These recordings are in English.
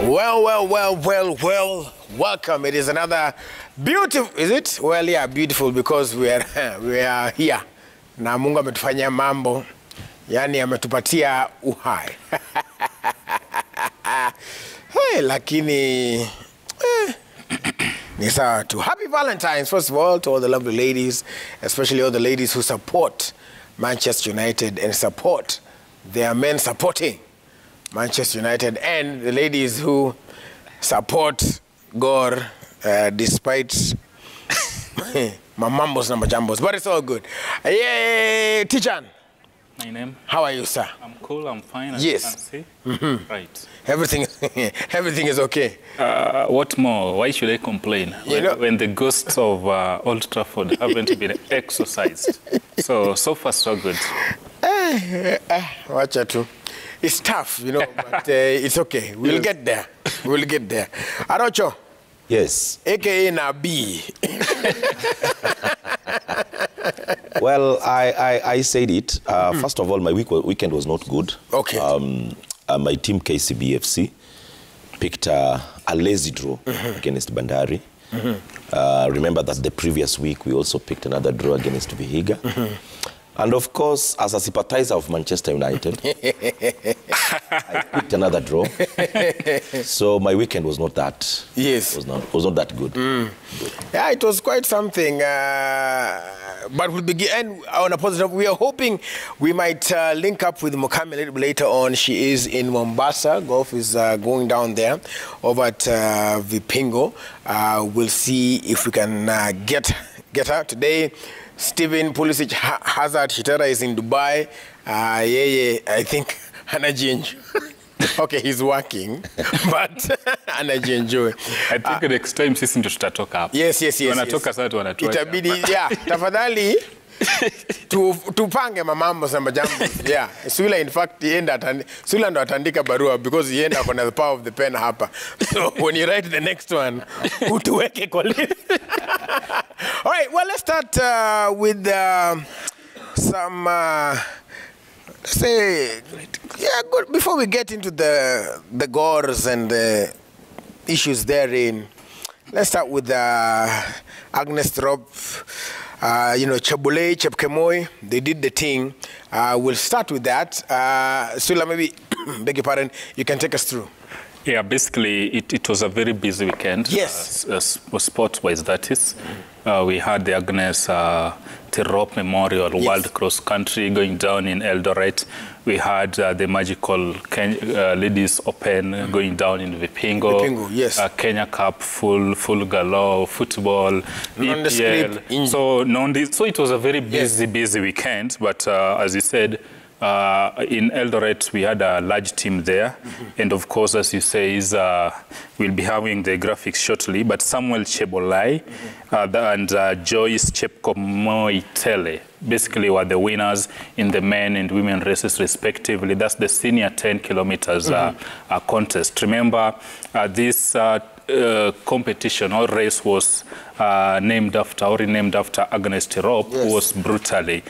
Well. Welcome. It is another beautiful, is it? Well, yeah, beautiful because we are here. Na Mungu ametufanyia mambo, yani ametupatia uhai. Hey, lakini ni sawa tu. Happy Valentine's, first of all, to all the lovely ladies, especially all the ladies who support Manchester United and support their men supporting Manchester United, and the ladies who support Gore despite my mambos and my jambos, but it's all good. Yay, Tichan. My name? How are you, sir? I'm cool, I'm fine. As yes. You can see. Right. Everything is okay. What more? Why should I complain? When the ghosts of Old Trafford haven't been exorcised. So far, so good. Watch out too. It's tough, but it's okay. We'll get there. We'll get there. Arocho. Yes. AKA Nabi. Well, I said it. First of all, my weekend was not good. Okay. My team KCBFC picked a lazy draw against Bandari. Remember that the previous week we also picked another draw against Vihiga. And of course, as a sympathizer of Manchester United, I picked another draw. So my weekend was not that. Yes. Was not that good. Yeah, it was quite something. But we'll begin on a positive. We are hoping we might link up with Mukami a little bit later on. She is in Mombasa. Golf is going down there over at Vipingo. We'll see if we can get her today. Steven Pulisic Hazard Shitara is in Dubai. I think Anaji. Okay, he's working, but Anaji enjoy. I think next time sisi ndio tutatoka hapa. Yes. Wanatoka sasa wanatoka. Itabidi, yeah, tafadhali tupange mamambo na majambo. Yeah, Swila in fact Swila ndo atandika barua because he enda kona the power of the pen hapa. So when you write the next one, utuweke kwa list. All right, well, let's start with some, good. Before we get into the gores and the issues therein, let's start with Agnes Tirop, Chabule, Chepkemoi, they did the thing. We'll start with that. Sula, maybe, beg your pardon, you can take us through. Yeah, basically, it was a very busy weekend. Yes. Sport-wise, that is. We had the Agnes Tirop Memorial World Cross Country going down in Eldoret. We had the magical Ladies Open going down in Vipingo. Yes. Kenya Cup, full galore, football, EPL. So it was a very busy weekend. But as you said, in Eldoret, we had a large team there. And of course, as you say, we'll be having the graphics shortly. But Samuel Chebolai and Joyce Chepkomoitele basically were the winners in the men and women races, respectively. That's the senior 10 kilometers contest. Remember, this competition or race was renamed after Agnes Tirop, who was brutally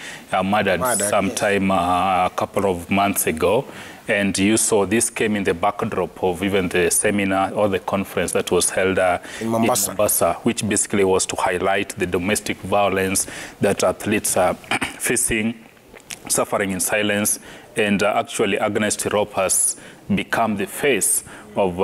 murdered sometime a couple of months ago. And you saw this came in the backdrop of even the seminar or the conference that was held in Mombasa, which basically was to highlight the domestic violence that athletes are facing, suffering in silence. And actually, Agnes Tirop has become the face of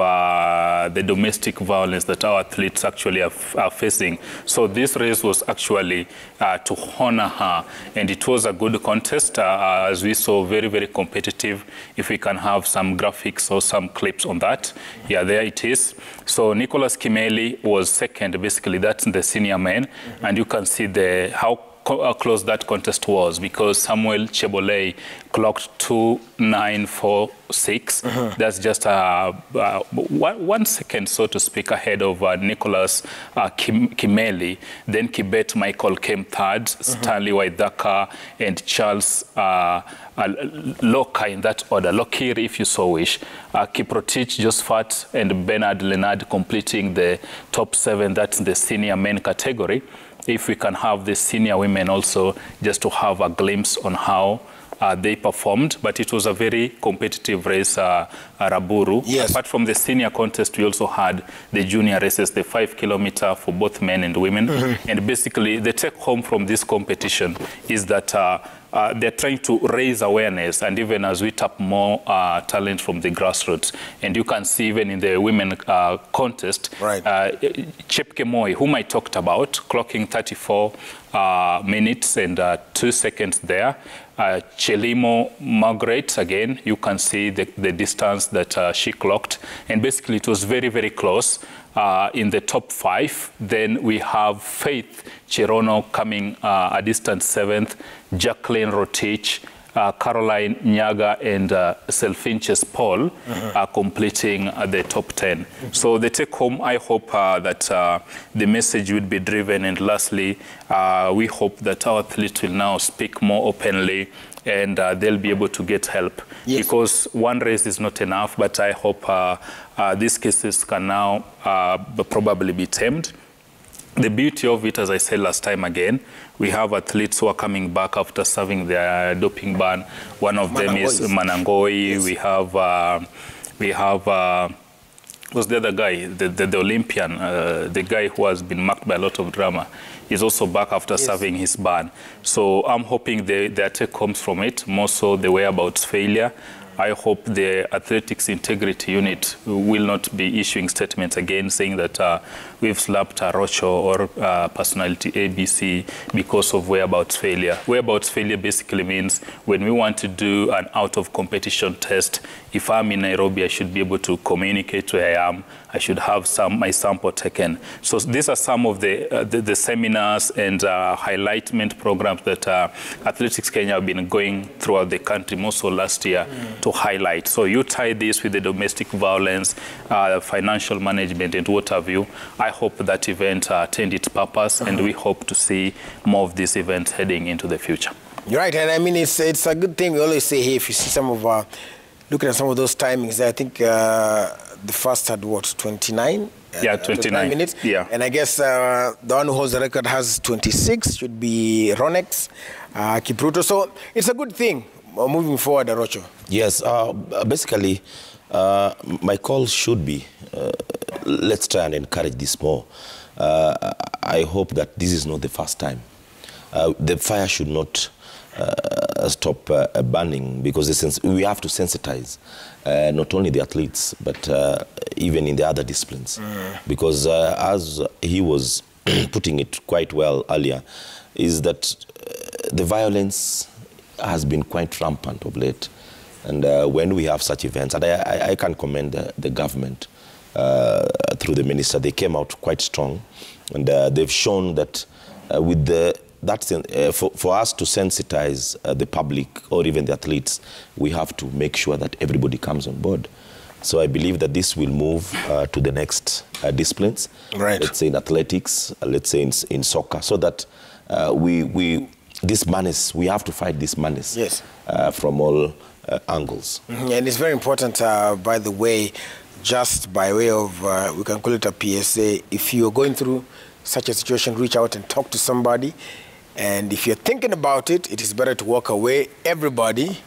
the domestic violence that our athletes actually are facing. So this race was actually to honor her, and it was a good contest, as we saw, very, very competitive. If we can have some graphics or some clips on that. Yeah, there it is. So Nicholas Kimeli was second, basically, that's the senior men, and you can see how close that contest was, because Samuel Chebolai clocked 2:946. That's just 1 second, so to speak, ahead of Nicholas Kimeli. Then Kibet Michael came third, Stanley Waithaka and Charles Loka in that order. Lokir, if you so wish. Kiprotich, Josephat and Bernard Leonard completing the top 7. That's the senior men category. If we can have the senior women also, just to have a glimpse on how they performed, but it was a very competitive race, Raburu. Yes. Apart from the senior contest, we also had the junior races, the 5 kilometer for both men and women. And basically, the take home from this competition is that they're trying to raise awareness, and even as we tap more talent from the grassroots. And you can see even in the women contest, right. Chepke Moi, whom I talked about, clocking 34 minutes and 2 seconds there. Chelimo Margaret, again, you can see the distance that she clocked. And basically, it was very, very close in the top 5. Then we have Faith Cherono coming a distant 7th, Jacqueline Rotich, Caroline Nyaga and Selfinches Paul are completing the top 10. So the take home, I hope that the message would be driven. And lastly, we hope that our athletes will now speak more openly, and they'll be able to get help. Yes. Because one race is not enough, but I hope these cases can now probably be tamed. The beauty of it, as I said last time again, we have athletes who are coming back after serving their doping ban. One of them is Manangoi. Yes. We have who's the other guy, the Olympian, the guy who has been marked by a lot of drama. He's also back after serving his ban. So I'm hoping their take comes from it, more so the whereabouts failure. I hope the athletics integrity unit will not be issuing statements again saying that we've slapped a Rocho or personality ABC because of whereabouts failure. Whereabouts failure basically means when we want to do an out-of-competition test, if I'm in Nairobi, I should be able to communicate where I am. I should have my sample taken. So these are some of the seminars and highlightment programs that Athletics Kenya have been going throughout the country, more so last year, to highlight. So you tie this with the domestic violence, financial management, and what have you. I hope that event attained its purpose, and we hope to see more of these events heading into the future. You're right, and I mean, it's a good thing. We always say here, if you see some of looking at some of those timings, I think the first had, what, 29? Yeah, 29 minutes. Yeah. And I guess the one who holds the record has 26, should be Ronex Kipruto. So it's a good thing moving forward, Arocho. Yes, basically, my call should be, let's try and encourage this more. I hope that this is not the first time. The fire should not stop burning, because we have to sensitize not only the athletes, but even in the other disciplines. Because as he was putting it quite well earlier, is that the violence has been quite rampant of late. And when we have such events, and I can commend the government through the minister, they came out quite strong, and they've shown that with for us to sensitize the public or even the athletes, we have to make sure that everybody comes on board. So I believe that this will move to the next disciplines, right. Let's say in athletics, let's say in soccer, so that this madness, we have to fight this madness, yes, from all angles. And it's very important, by the way, just by way of, we can call it a PSA, if you're going through such a situation, reach out and talk to somebody. And if you're thinking about it, it is better to walk away. Everybody